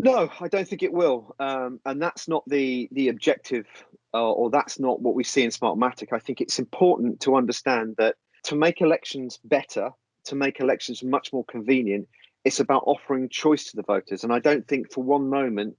No, I don't think it will, and that's not the objective, or that's not what we see in Smartmatic. I think it's important to understand that to make elections better, to make elections much more convenient, it's about offering choice to the voters. And I don't think for one moment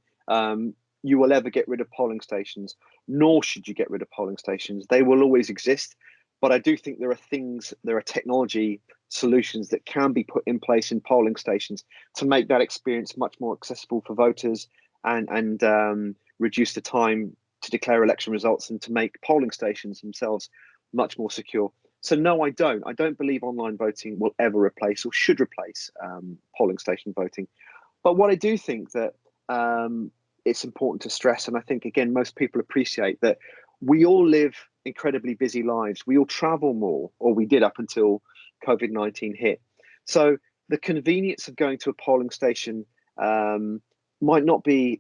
you will ever get rid of polling stations, nor should you get rid of polling stations. They will always exist, but I do think there are technology solutions that can be put in place in polling stations to make that experience much more accessible for voters, and reduce the time to declare election results, and to make polling stations themselves much more secure. So no, I don't. I don't believe online voting will ever replace or should replace polling station voting. But what I do think that it's important to stress, and I think again most people appreciate that we all live incredibly busy lives. We all travel more, or we did up until COVID-19 hit. So the convenience of going to a polling station might not be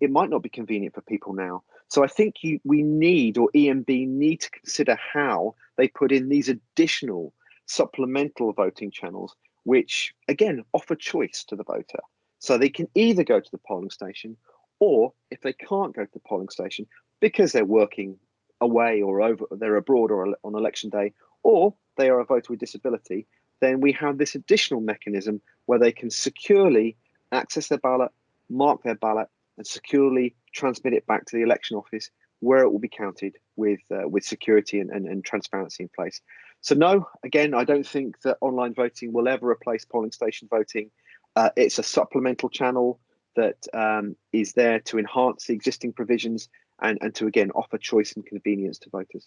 convenient for people now. So I think we need, or EMB need to consider how they put in these additional supplemental voting channels, which again offer choice to the voter. So they can either go to the polling station, or if they can't go to the polling station because they're working away or they're abroad or on election day, or they are a voter with disability, then we have this additional mechanism where they can securely access their ballot, mark their ballot, and securely transmit it back to the election office, where it will be counted with security and transparency in place. So no, again, I don't think that online voting will ever replace polling station voting. It's a supplemental channel that is there to enhance the existing provisions, and to again offer choice and convenience to voters.